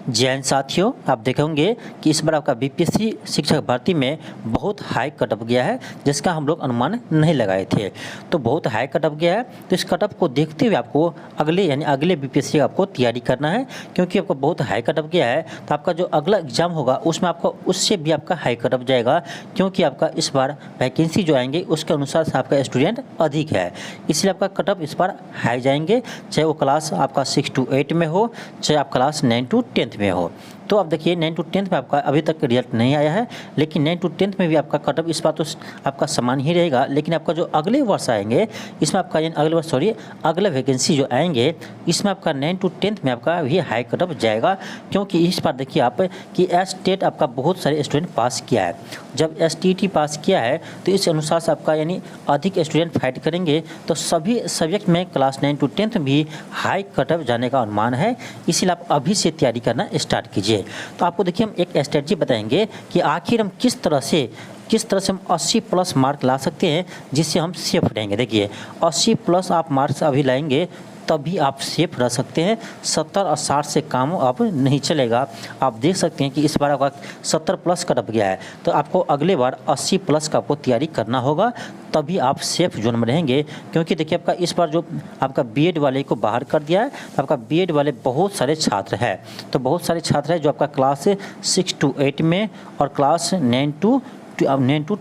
जय हिंद साथियों, आप देखे होंगे कि इस बार आपका बीपीएससी शिक्षक भर्ती में बहुत हाई कटअप गया है, जिसका हम लोग अनुमान नहीं लगाए थे। तो बहुत हाई कटअप गया है, तो इस कटअप को देखते हुए आपको अगले बीपीएससी का आपको तैयारी करना है, क्योंकि आपको बहुत हाई कटअप गया है। तो आपका जो अगला एग्जाम होगा उसमें आपका उससे भी आपका हाई कटअप जाएगा, क्योंकि आपका इस बार वैकेंसी जो आएंगे उसके अनुसार से आपका स्टूडेंट अधिक है, इसलिए आपका कटअप इस बार हाई जाएंगे, चाहे वो क्लास आपका 6 to 8 में हो, चाहे आप क्लास 9 to 10 में हो। तो आप देखिए 9 to 10 में आपका अभी तक रिजल्ट नहीं आया है, लेकिन 9 to 10 में भी आपका कटअप इस बार तो आपका समान ही रहेगा। लेकिन आपका जो अगले वर्ष आएंगे इसमें आपका अगले वैकेंसी जो आएंगे इसमें आपका 9 to 10 में आपका भी हाई कटअप जाएगा, क्योंकि इस बार देखिए आप कि टेट आपका बहुत सारे स्टूडेंट पास किया है। जब STT पास किया है तो इस अनुसार से आपका अधिक स्टूडेंट फाइट करेंगे, तो सभी सब्जेक्ट में क्लास 9 to 10 भी हाई कटअप जाने का अनुमान है, इसीलिए आप अभी से तैयारी करना स्टार्ट कीजिए। तो आपको देखिए हम एक स्ट्रेटजी बताएंगे कि आखिर हम किस तरह से हम 80+ मार्क ला सकते हैं, जिससे हम सेफ रहेंगे। देखिए 80+ आप मार्क्स अभी लाएंगे तभी आप सेफ रह सकते हैं। 70 और 60 से काम अब नहीं चलेगा। आप देख सकते हैं कि इस बार आपका 70+ कटअप गया है, तो आपको अगले बार 80+ का आपको तैयारी करना होगा, तभी आप सेफ जोन में रहेंगे। क्योंकि देखिए आपका इस बार जो आपका बीएड वाले को बाहर कर दिया है, तो आपका बीएड वाले बहुत सारे छात्र हैं, तो बहुत सारे छात्र हैं जो आपका क्लास 6 to 8 में और क्लास 9 to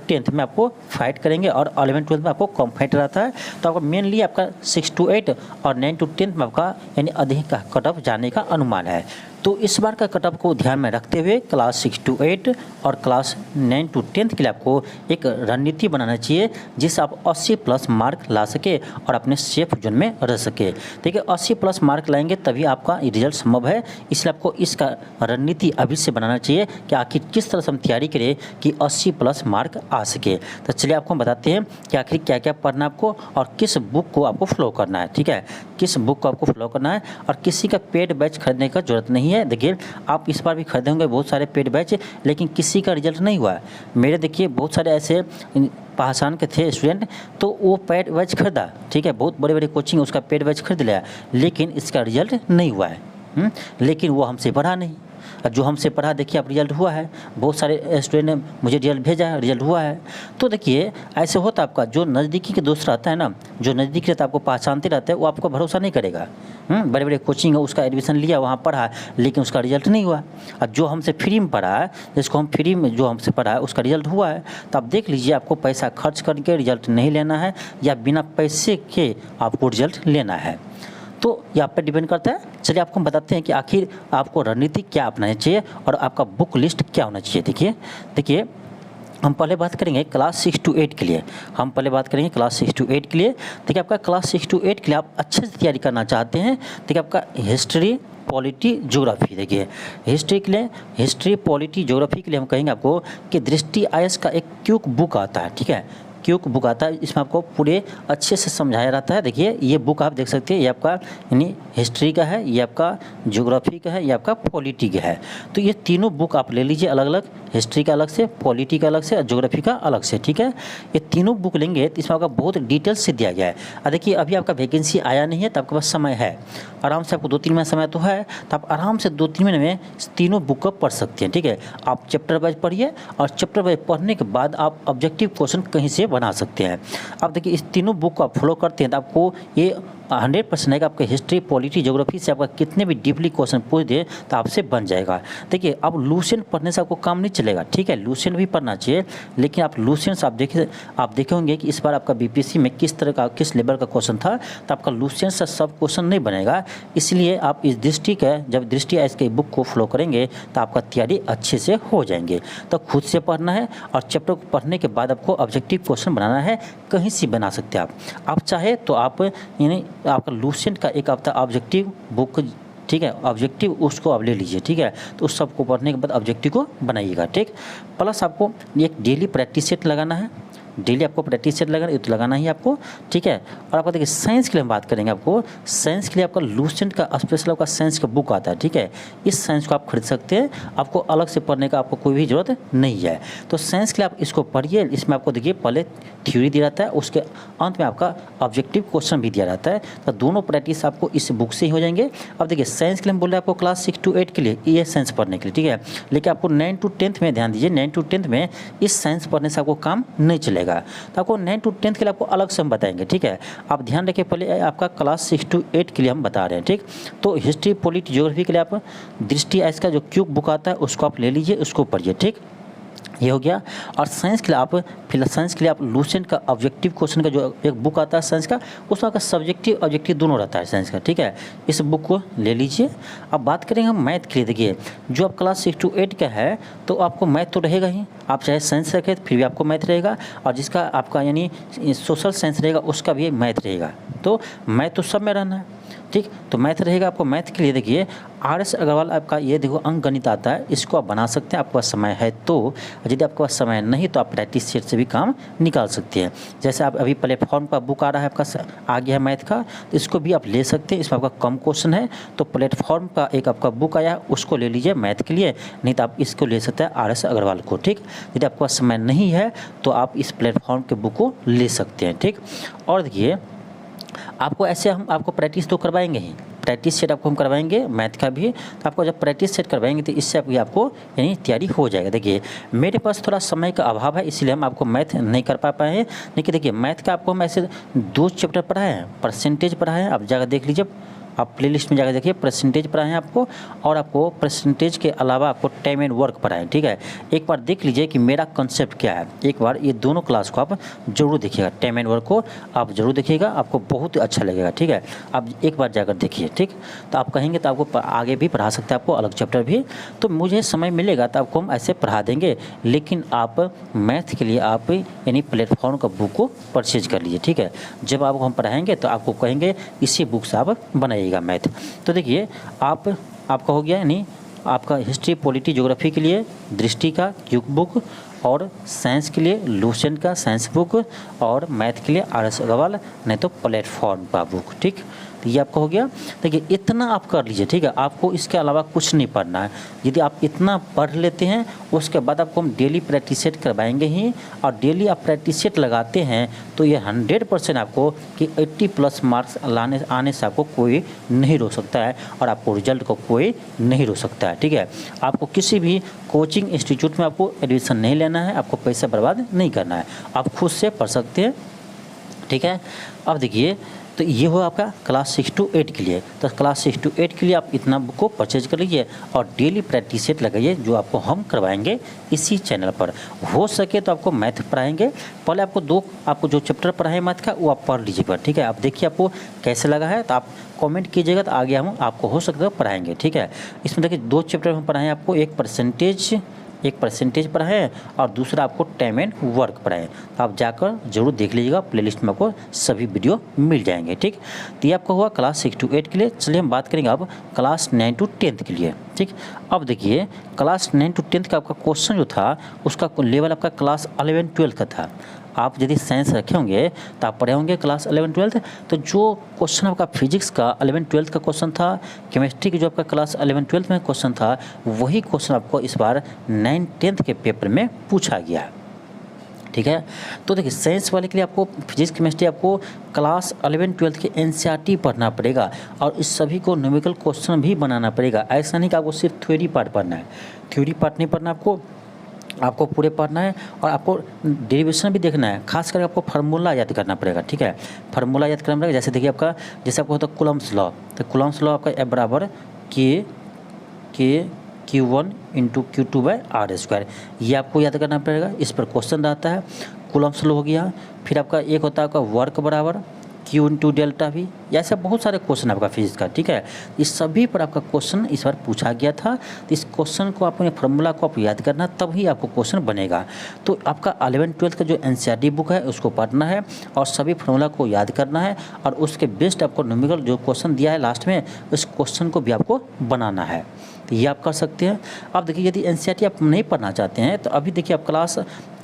10 में आपको फाइट करेंगे, और 11 12 में आपको कम फाइट रहता है। तो आपको मेनली आपका 6 to 8 और 9 to 10 में आपका अधिक का कटअप जाने का अनुमान है। तो इस बार का कटअप को ध्यान में रखते हुए क्लास 6 to 8 और क्लास 9 to 10 के लिए आपको एक रणनीति बनाना चाहिए, जिससे आप 80+ मार्क ला सके और अपने सेफ जोन में रह सके। देखिए 80+ मार्क लाएंगे तभी आपका रिजल्ट संभव है, इसलिए आपको इसका रणनीति अभी से बनाना चाहिए कि आखिर किस तरह से हम तैयारी करें कि 80+ मार्क आ सके। तो चलिए आपको बताते हैं कि आखिर क्या क्या पढ़ना है आपको और किस बुक को आपको फॉलो करना है। ठीक है, किस बुक को आपको फॉलो करना है, और किसी का पेड बैच खरीदने का जरूरत नहीं है। देखिए आप इस बार भी खरीदे होंगे बहुत सारे पेड बैच, लेकिन किसी का रिजल्ट नहीं हुआ है। मेरे देखिए बहुत सारे ऐसे पहचान के थे स्टूडेंट, तो वो पेड बैच खरीदा, ठीक है, बहुत बड़े बड़े कोचिंग उसका पेड बैच खरीद लिया, लेकिन इसका रिजल्ट नहीं हुआ है। लेकिन वो हमसे पढ़ा नहीं, और जो हमसे पढ़ा देखिए अब रिजल्ट हुआ है। बहुत सारे स्टूडेंट ने मुझे रिजल्ट भेजा, रिजल्ट हुआ है। तो देखिए ऐसे होता आपका जो नज़दीकी के दोस्त रहता है ना, जो नज़दीकी रहता है आपको पहचानते रहते हैं, वो आपको भरोसा नहीं करेगा। बड़े बड़े कोचिंग है, उसका एडमिशन लिया, वहाँ पढ़ा, लेकिन उसका रिजल्ट नहीं हुआ। और जो हमसे फ्री में पढ़ा है, जिसको हम फ्री में जो हमसे पढ़ा है उसका रिजल्ट हुआ है। तो आप देख लीजिए, आपको पैसा खर्च करके रिजल्ट नहीं लेना है, या बिना पैसे के आपको रिजल्ट लेना है। तो ये आप पे डिपेंड करता है। चलिए आपको हम बताते हैं कि आखिर आपको रणनीति क्या अपनानी चाहिए और आपका बुक लिस्ट क्या होना चाहिए। देखिए हम पहले बात करेंगे क्लास 6 to 8 के लिए। क्लास 6 to 8 के लिए देखिए आपका क्लास 6 to 8 के लिए आप अच्छे से तैयारी करना चाहते हैं। देखिए आपका हिस्ट्री, पॉलिटी, ज्योग्राफी। देखिए हिस्ट्री, पॉलिटी, ज्योग्राफी के लिए हम कहेंगे आपको कि दृष्टि आईएएस का एक क्विक बुक आता है। ठीक है, क्विक बुक आता है, इसमें आपको पूरे अच्छे से समझाया रहता है। देखिए ये बुक आप देख सकते हैं, ये आपका हिस्ट्री का है, ये आपका ज्योग्राफी का है, ये आपका पॉलिटी का है। तो ये तीनों बुक आप ले लीजिए अलग अलग, हिस्ट्री का अलग से, पॉलिटी का अलग से और ज्योग्राफी का अलग से। ठीक है, ये तीनों बुक लेंगे तो इसमें आपका बहुत डिटेल्स से दिया गया है। और देखिए अभी आपका वैकेंसी आया नहीं है, तो आपके पास समय है, आराम से आपको 2-3 महीना समय तो है, तो आप आराम से 2-3 महीने में तीनों बुक को पढ़ सकते हैं। ठीक है, आप चैप्टर वाइज पढ़िए, और चैप्टर वाइज पढ़ने के बाद आप ऑब्जेक्टिव क्वेश्चन कहीं से बना सकते हैं। अब देखिए इस तीनों बुक को आप फॉलो करते हैं तो आपको ये 100% है कि आपके हिस्ट्री, पॉलिटी, ज्योग्राफी से आपका कितने भी डीपली क्वेश्चन पूछ दे तो आपसे बन जाएगा। देखिए अब लूसेंट पढ़ने से आपको काम नहीं चलेगा। ठीक है, लूसेंट भी पढ़ना चाहिए, लेकिन आप लूसेंट से आप देखे होंगे कि इस बार आपका बीपीएससी में किस तरह का, किस लेवल का क्वेश्चन था, तो आपका लूसेंट से सब क्वेश्चन नहीं बनेगा। इसलिए आप इस जब दृष्टि आईएएस के बुक को फॉलो करेंगे तो आपका तैयारी अच्छे से हो जाएंगे। तो खुद से पढ़ना है, और चैप्टर को पढ़ने के बाद आपको ऑब्जेक्टिव क्वेश्चन बनाना है, कहीं से बना सकते हैं आप चाहे तो आप आपका लूसेंट का एक हफ्ता ऑब्जेक्टिव बुक, ठीक है, ऑब्जेक्टिव उसको आप ले लीजिए। ठीक है, तो उस सबको पढ़ने के बाद ऑब्जेक्टिव को बनाइएगा। ठीक, प्लस आपको एक डेली प्रैक्टिस सेट लगाना है। डेली आपको प्रैक्टिस सेट लगाना, ये तो लगाना ही आपको, ठीक है। और आपको देखिए साइंस के लिए हम बात करेंगे, आपको साइंस के लिए आपका लूसेंट का स्पेशल आपका साइंस का बुक आता है, ठीक है। इस साइंस को आप खरीद सकते हैं, आपको अलग से पढ़ने का आपको कोई भी ज़रूरत नहीं है। तो साइंस के लिए आप इसको पढ़िए। इसमें आपको देखिए पहले थ्योरी दिया रहता है, उसके अंत में आपका ऑब्जेक्टिव क्वेश्चन भी दिया रहता है। तो दोनों प्रैक्टिस आपको इस बुक से ही हो जाएंगे। अब देखिए साइंस के लिए हम बोल रहे हैं आपको क्लास 6 to 8 के लिए ये साइंस पढ़ने के लिए, ठीक है। लेकिन आपको 9 to 10 में ध्यान दीजिए, 9 to 10 में इस साइंस पढ़ने से आपको काम नहीं चलेगा। तो आपको 9 to 10 के लिए आपको अलग से हम बताएंगे, ठीक है। आप ध्यान रखिए, पहले आपका क्लास 6 to 8 के लिए हम बता रहे हैं, ठीक। तो हिस्ट्री, पॉलिटी, ज्योग्राफी के लिए आप दृष्टि इसका जो क्यूब बुक आता है उसको आप ले लीजिए, उसको पढ़िए, ठीक। ये हो गया। और साइंस के लिए आप फिलहाल साइंस के लिए आप लूसेंट का ऑब्जेक्टिव क्वेश्चन का जो एक बुक आता है साइंस का, उसमें आपका सब्जेक्टिव ऑब्जेक्टिव दोनों रहता है साइंस का, ठीक है। इस बुक को ले लीजिए। अब बात करेंगे हम मैथ के लिए। देखिए जो आप क्लास 6 to 8 का है तो आपको मैथ तो रहेगा ही, आप चाहे साइंस रखें फिर भी आपको मैथ रहेगा, और जिसका आपका यानी सोशल साइंस रहेगा उसका भी मैथ रहेगा। तो मैथ तो सब में रहना है, ठीक। तो मैथ रहेगा आपको। मैथ के लिए देखिए RS अग्रवाल आपका ये देखो अंक गणित आता है, इसको आप बना सकते हैं, आपके पास समय है तो। यदि आपके पास समय नहीं तो आप प्रैक्टिस सेट से भी काम निकाल सकते हैं। जैसे आप अभी प्लेटफॉर्म का बुक आ रहा है आपका, आ गया है मैथ का, तो इसको भी आप ले सकते हैं। इसमें आपका कम क्वेश्चन है, तो प्लेटफॉर्म का एक आपका बुक आया है उसको ले लीजिए मैथ के लिए, नहीं तो आप इसको ले सकते हैं RS अग्रवाल को, ठीक। यदि आपके पास समय नहीं है तो आप इस प्लेटफॉर्म के बुक को ले सकते हैं, ठीक। और देखिए आपको ऐसे हम आपको प्रैक्टिस तो करवाएंगे ही, प्रैक्टिस सेट आपको हम करवाएंगे मैथ का भी। तो आपको जब प्रैक्टिस सेट करवाएंगे तो इससे आपको यानी तैयारी हो जाएगा। देखिए मेरे पास थोड़ा समय का अभाव है, इसलिए हम आपको मैथ नहीं कर पाए हैं। लेकिन देखिए मैथ का आपको हम ऐसे 2 चैप्टर पढ़ाए हैं, परसेंटेज पढ़ाए हैं, आप जाकर देख लीजिए, आप प्लेलिस्ट में जाकर देखिए परसेंटेज पढ़ाए हैं आपको, और आपको परसेंटेज के अलावा आपको टाइम एंड वर्क पढ़ाए हैं, ठीक है। एक बार देख लीजिए कि मेरा कंसेप्ट क्या है, एक बार ये दोनों क्लास को आप जरूर देखिएगा, टाइम एंड वर्क को आप जरूर देखिएगा, आपको बहुत अच्छा लगेगा, ठीक है। आप एक बार जाकर देखिए, ठीक। तो आप कहेंगे तो आपको आगे भी पढ़ा सकते हैं, आपको अलग चैप्टर भी। तो मुझे समय मिलेगा तो आपको हम ऐसे पढ़ा देंगे, लेकिन आप मैथ के लिए आप यानी प्लेटफॉर्म का बुक को परचेज कर लीजिए, ठीक है। जब आपको हम पढ़ाएंगे तो आपको कहेंगे इसी बुक से आप बनाइए मैथ। तो देखिए आपका हो गया यानी आपका हिस्ट्री, पॉलिटी, ज्योग्राफी के लिए दृष्टि का क्यूब बुक, और साइंस के लिए लूसेंट का साइंस बुक, और मैथ के लिए RS अग्रवाल नहीं तो प्लेटफॉर्म का बुक, ठीक। तो ये आपका हो गया। देखिए इतना आप कर लीजिए, ठीक है। आपको इसके अलावा कुछ नहीं पढ़ना है। यदि आप इतना पढ़ लेते हैं उसके बाद आपको हम डेली प्रैक्टिस सेट करवाएंगे ही, और डेली आप प्रैक्टिस सेट लगाते हैं तो ये 100% आपको कि 80+ मार्क्स आने से आपको कोई नहीं रोक सकता है, और आपको रिजल्ट को कोई नहीं रोक सकता है, ठीक है। आपको किसी भी कोचिंग इंस्टीट्यूट में आपको एडमिशन नहीं लेना है, आपको पैसा बर्बाद नहीं करना है, आप खुद से पढ़ सकते हैं, ठीक है। अब देखिए तो ये हो आपका क्लास 6 to 8 के लिए। तो क्लास 6 to 8 के लिए आप इतना बुक को परचेज कर लीजिए और डेली प्रैक्टिस सेट लगाइए, जो आपको हम करवाएंगे इसी चैनल पर। हो सके तो आपको मैथ पढ़ाएंगे, पहले आपको जो चैप्टर पढ़ाए मैथ का वो आप पढ़ लीजिएगा, ठीक है। आप देखिए आपको कैसे लगा है, तो आप कमेंट कीजिएगा, तो आगे हम आपको हो सकता है पढ़ाएंगे, ठीक है। इसमें देखिए 2 चैप्टर हम पढ़ाएँ आपको, एक परसेंटेज पढ़ाएं और दूसरा आपको टाइम एंड वर्क पढ़ाएं। तो आप जाकर जरूर देख लीजिएगा, प्लेलिस्ट में आपको सभी वीडियो मिल जाएंगे, ठीक। तो ये आपका हुआ क्लास 6 to 8 के लिए। चलिए हम बात करेंगे अब क्लास 9 to 10 के लिए, ठीक। अब देखिए क्लास 9 to 10 का आपका क्वेश्चन जो था उसका लेवल आपका क्लास 11-12 का था। आप यदि साइंस रखे होंगे तो आप पढ़े होंगे क्लास 11-12, तो जो क्वेश्चन आपका फिजिक्स का 11-12 का क्वेश्चन था, केमिस्ट्री की जो आपका क्लास 11-12 में क्वेश्चन था, वही क्वेश्चन आपको इस बार 9-10 के पेपर में पूछा गया है, ठीक है। तो देखिए साइंस वाले के लिए आपको फिजिक्स, केमिस्ट्री आपको क्लास 11-12 के NCERT पढ़ना पड़ेगा, और इस सभी को न्यूमेरिकल क्वेश्चन भी बनाना पड़ेगा। ऐसा नहीं कि आपको सिर्फ थ्योरी पार्ट पढ़ना है, थ्योरी पार्ट नहीं पढ़ना, आपको पूरे पढ़ना है, और आपको डेरिवेशन भी देखना है। खास करके आपको फार्मूला याद करना पड़ेगा, ठीक है। फार्मूला याद करना पड़ेगा। जैसे देखिए जैसे आपको होता है कूलम्ब्स लॉ, तो कूलम्ब्स लॉ आपका F बराबर Q1 × Q2/r², ये आपको याद करना पड़ेगा। इस पर क्वेश्चन रहता है। कूलम्ब्स लॉ हो गया। फिर आपका एक होता है आपका वर्क बराबर Q × डेल्टा V, या ऐसे बहुत सारे क्वेश्चन आपका फिजिक्स का, ठीक है। इस सभी पर आपका क्वेश्चन इस बार पूछा गया था। तो इस क्वेश्चन को अपने फॉर्मूला को आप याद करना, तभी आपको क्वेश्चन बनेगा। तो आपका 11th-12th का जो एनसीईआरटी बुक है उसको पढ़ना है और सभी फॉर्मूला को याद करना है, और उसके बेस्ड आपको न्यूमेरिकल जो क्वेश्चन दिया है लास्ट में, उस क्वेश्चन को भी आपको बनाना है। तो ये आप कर सकते हैं। अब देखिए, यदि एनसीईआरटी आप नहीं पढ़ना चाहते हैं तो अभी देखिए, आप क्लास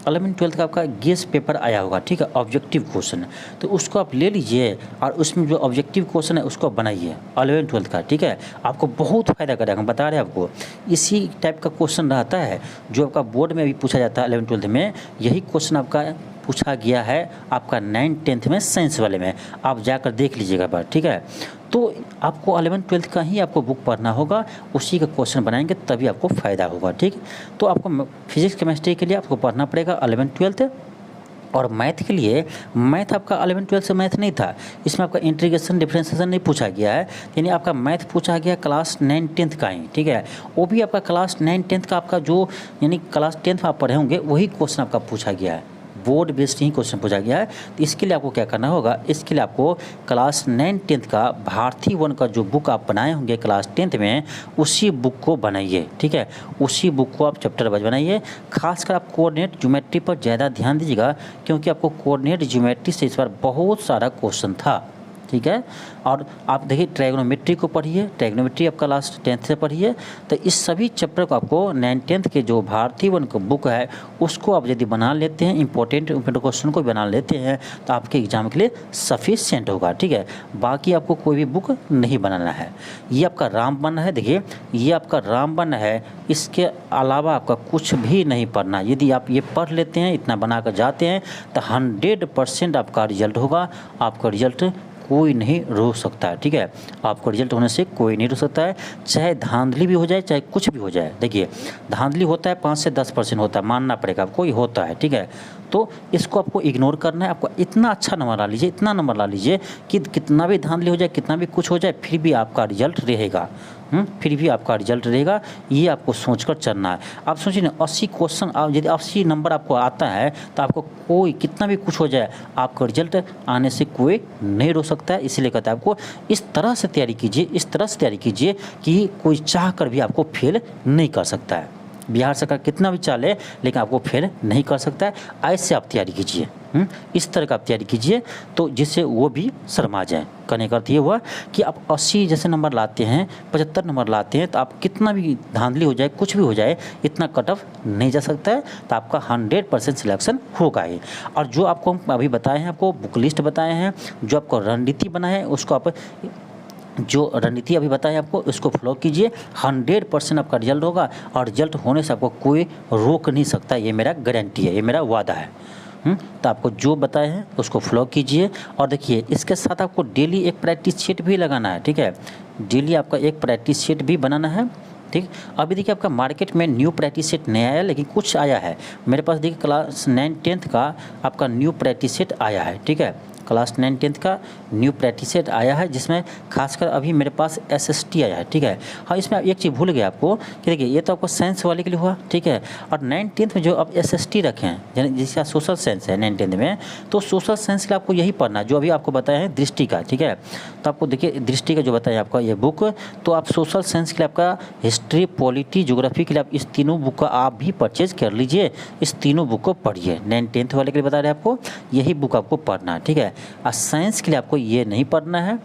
11th-12th का आपका गेस पेपर आया होगा, ठीक है, ऑब्जेक्टिव क्वेश्चन, तो उसको आप ले लीजिए और उसमें जो ऑब्जेक्टिव क्वेश्चन है उसको बनाइए 11th-12th का, ठीक है। आपको बहुत फ़ायदा करेगा, हम बता रहे हैं आपको। इसी टाइप का क्वेश्चन रहता है जो आपका बोर्ड में भी पूछा जाता है 11th-12th में। यही क्वेश्चन आपका पूछा गया है आपका 9th-10th में साइंस वाले में, आप जाकर देख लीजिएगा बार, ठीक है। तो आपको 11th-12th का ही आपको बुक पढ़ना होगा, उसी का क्वेश्चन बनाएंगे तभी आपको फ़ायदा होगा, ठीक। तो आपको फिजिक्स केमिस्ट्री के लिए आपको पढ़ना पड़ेगा 11th-12th। और मैथ के लिए, मैथ आपका 11th-12th से मैथ नहीं था, इसमें आपका इंटीग्रेशन डिफरेंशिएशन नहीं पूछा गया है, यानी आपका मैथ पूछा गया क्लास 9th-10th का ही, ठीक है। वो भी आपका क्लास 9th-10th का आपका जो, यानी क्लास 10th में आप पढ़े होंगे वही क्वेश्चन आपका पूछा गया है, बोर्ड बेस्ड ही क्वेश्चन पूछा गया है। तो इसके लिए आपको क्या करना होगा, इसके लिए आपको क्लास 9th-10th का भारती 1 का जो बुक आप बनाए होंगे क्लास 10th में, उसी बुक को बनाइए, ठीक है। उसी बुक को आप चैप्टर वाइज बनाइए। खासकर आप कोऑर्डिनेट ज्योमेट्री पर ज़्यादा ध्यान दीजिएगा, क्योंकि आपको कोऑर्डिनेट ज्योमेट्री से इस बार बहुत सारा क्वेश्चन था, ठीक है। और आप देखिए, ट्रायगोनोमेट्री को पढ़िए, ट्रायगोनोमेट्री आपका लास्ट 10th से पढ़िए। तो इस सभी चैप्टर को आपको 9th-10th के जो भारती 1 का बुक है उसको आप यदि बना लेते हैं, इंपॉर्टेंट क्वेश्चन को बना लेते हैं, तो आपके एग्जाम के लिए सफिशिएंट होगा, ठीक है। बाकी आपको कोई भी बुक नहीं बनाना है। ये आपका रामबन है, देखिए ये आपका रामबन है, इसके अलावा आपका कुछ भी नहीं पढ़ना। यदि आप ये पढ़ लेते हैं, इतना बना कर जाते हैं, तो 100% आपका रिजल्ट होगा। आपका रिजल्ट कोई नहीं रोक सकता है, ठीक है। आपको रिजल्ट होने से कोई नहीं रोक सकता है, चाहे धांधली भी हो जाए, चाहे कुछ भी हो जाए। देखिए, धांधली होता है 5 से 10% होता है, मानना पड़ेगा आपको, ये होता है, ठीक है। तो इसको आपको इग्नोर करना है। आपको इतना अच्छा नंबर ला लीजिए, इतना नंबर ला लीजिए कि कितना भी धांधली हो जाए, कितना भी कुछ हो जाए, फिर भी आपका रिजल्ट रहेगा। फिर भी आपका रिजल्ट रहेगा, ये आपको सोचकर चलना है। आप सोचिए ना, 80 क्वेश्चन, यदि 80 नंबर आपको आता है तो आपको कोई कितना भी कुछ हो जाए, आपका रिजल्ट आने से कोई नहीं रोक सकता है। इसीलिए कहता है आपको इस तरह से तैयारी कीजिए, इस तरह से तैयारी कीजिए कि कोई चाह कर भी आपको फेल नहीं कर सकता है। बिहार सरकार कितना भी चाले, लेकिन आपको फेल नहीं कर सकता है। ऐसे आप तैयारी कीजिए, इस तरह का आप तैयारी कीजिए, तो जिससे वो भी शर्मा जाए। कहने का अर्थ ये हुआ कि आप 80 जैसे नंबर लाते हैं, 75 नंबर लाते हैं, तो आप कितना भी धांधली हो जाए, कुछ भी हो जाए, इतना कट ऑफ नहीं जा सकता है, तो आपका 100% सिलेक्शन होगा ही। और जो आपको हम अभी बताए हैं, आपको बुक लिस्ट बताए हैं, जो आपको रणनीति बनाए हैं, उसको आप, जो रणनीति अभी बताया आपको, उसको फॉलो कीजिए। 100% आपका रिजल्ट होगा, और रिजल्ट होने से आपको कोई रोक नहीं सकता, ये मेरा गारंटी है, ये मेरा वादा है। तो आपको जो बताए हैं उसको फॉलो कीजिए। और देखिए, इसके साथ आपको डेली एक प्रैक्टिस शीट भी लगाना है, ठीक है। डेली आपका एक प्रैक्टिस शीट भी बनाना है, ठीक। अभी देखिए, आपका मार्केट में न्यू प्रैक्टिस सेट नहीं आया, लेकिन कुछ आया है। मेरे पास देखिए क्लास 9th-10th का आपका न्यू प्रैक्टिस सेट आया है, ठीक है। क्लास 9th-10th का न्यू प्रैक्टिस सेट आया है, जिसमें खासकर अभी मेरे पास SST आया है, ठीक है। हाँ, इसमें एक चीज़ भूल गए आपको कि देखिए, ये तो आपको साइंस वाले के लिए हुआ, ठीक है। और 9th-10th में जो आप SST रखें हैं, यानी जिसका सोशल साइंस है 9th-10th में, तो सोशल साइंस के लिए आपको यही पढ़ना है जो अभी आपको बताया है दृष्टि का, ठीक है। तो आपको देखिए, दृष्टि का जो बताया आपका ये बुक, तो आप सोशल साइंस के लिए आपका हिस्ट्री, पॉलिटी, ज्योग्राफी के लिए आप इस तीनों बुक का आप भी परचेज कर लीजिए। इस तीनों बुक को पढ़िए। 9th-10th वाले के लिए बता रहे हैं आपको, यही बुक आपको पढ़ना है, ठीक है। और साइंस के लिए आपको ये नहीं पढ़ना है।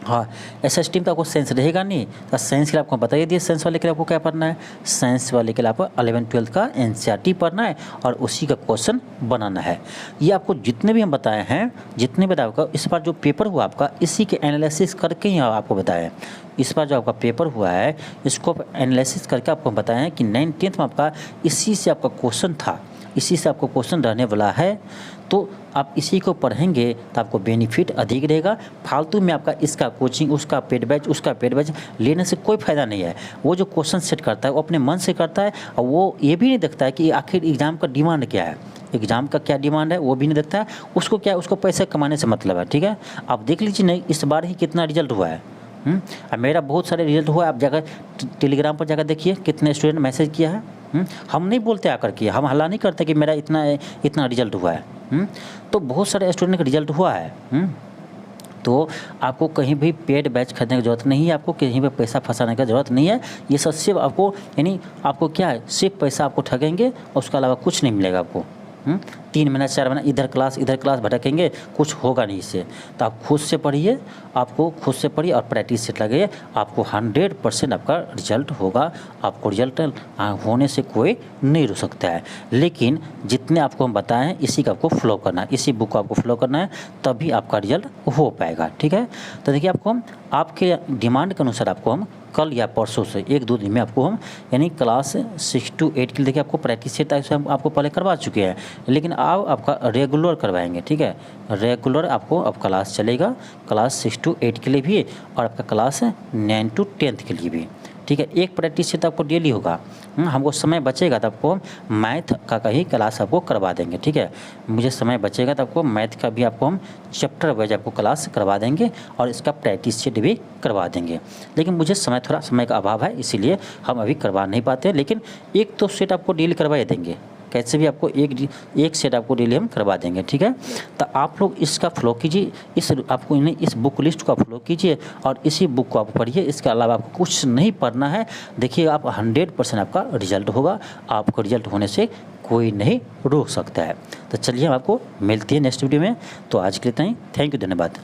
हाँ, SST में तो आपको साइंस रहेगा नहीं, तो साइंस के लिए आपको बताइए दिए, साइंस वाले के लिए आपको क्या पढ़ना है। साइंस वाले के लिए आपको 11th-12th का NCERT पढ़ना है और उसी का क्वेश्चन बनाना है। ये आपको जितने भी हम बताए हैं, जितने भी आपका इस बार जो पेपर हुआ आपका, इसी के एनालिसिस करके ही आपको बताया है। इस बार जो आपका पेपर हुआ है, इसको एनालिसिस करके आपको बताया है कि 9th-10th में आपका इसी से आपका क्वेश्चन था, इसी से आपको क्वेश्चन रहने वाला है। तो आप इसी को पढ़ेंगे तो आपको बेनिफिट अधिक रहेगा। फालतू में आपका इसका कोचिंग, उसका पेड बैच, उसका पेड बैच लेने से कोई फ़ायदा नहीं है। वो जो क्वेश्चन सेट करता है वो अपने मन से करता है, और वो ये भी नहीं देखता है कि आखिर एग्ज़ाम का डिमांड क्या है, एग्ज़ाम का क्या डिमांड है, वो भी नहीं देखता है। उसको क्या, उसको पैसे कमाने से मतलब है, ठीक है। आप देख लीजिए नहीं, इस बार ही कितना रिजल्ट हुआ है। अब मेरा बहुत सारे रिजल्ट हुआ है, आप जाकर टेलीग्राम पर जाकर देखिए कितने स्टूडेंट मैसेज किया है। हम नहीं बोलते आकर के, हम हल्ला नहीं करते कि मेरा इतना रिजल्ट हुआ है। तो बहुत सारे स्टूडेंट का रिजल्ट हुआ है। तो आपको कहीं भी पेड बैच खरीदने की ज़रूरत नहीं है, आपको कहीं पे पैसा फँसाने की ज़रूरत नहीं है। ये सब सिर्फ आपको यानी आपको क्या है, सिर्फ पैसा आपको ठगेंगे और उसके अलावा कुछ नहीं मिलेगा आपको। 3 महीना 4 महीना इधर क्लास भटकेंगे, कुछ होगा नहीं इससे। तो आप खुद से पढ़िए, आपको खुद से पढ़िए और प्रैक्टिस सेट लगाइए, आपको 100% आपका रिजल्ट होगा। आपको रिजल्ट होने से कोई नहीं रोक सकता है। लेकिन जितने आपको हम बताए हैं इसी का आपको फॉलो करना है, इसी बुक को आपको फॉलो करना है, तभी आपका रिजल्ट हो पाएगा। ठीक है, तो देखिए आपको हम आपके डिमांड के अनुसार आपको हम कल या परसों से 1-2 दिन में आपको हम यानी क्लास 6 to 8 के लिए देखिए आपको प्रैक्टिस सेट हम आपको पहले करवा चुके हैं, लेकिन अब आपका रेगुलर करवाएंगे। ठीक है, रेगुलर आपको अब क्लास चलेगा, क्लास 6 to 8 के लिए भी और आपका क्लास 9 to 10 के लिए भी। ठीक है, एक प्रैक्टिस सेट आपको डेली होगा। हमको समय बचेगा तो आपको मैथ का ही क्लास आपको करवा देंगे। ठीक है, मुझे समय बचेगा तो आपको मैथ का भी आपको हम चैप्टर वाइज आपको क्लास करवा देंगे और इसका प्रैक्टिस सेट भी करवा देंगे। लेकिन मुझे थोड़ा समय का अभाव है, इसीलिए हम अभी करवा नहीं पाते, लेकिन एक तो सेट आपको डेली करवा ही देंगे। कैसे भी आपको एक सेट आपको डेली हम करवा देंगे। ठीक है, तो आप लोग इसका फॉलो कीजिए, इस बुक लिस्ट को आप फॉलो कीजिए और इसी बुक को आप पढ़िए। इसके अलावा आपको कुछ नहीं पढ़ना है। देखिए आप 100% आपका रिजल्ट होगा, आपको रिजल्ट होने से कोई नहीं रोक सकता है। तो चलिए हम आपको मिलते हैं नेक्स्ट वीडियो में। तो आज के लिए इतना ही, थैंक यू, धन्यवाद।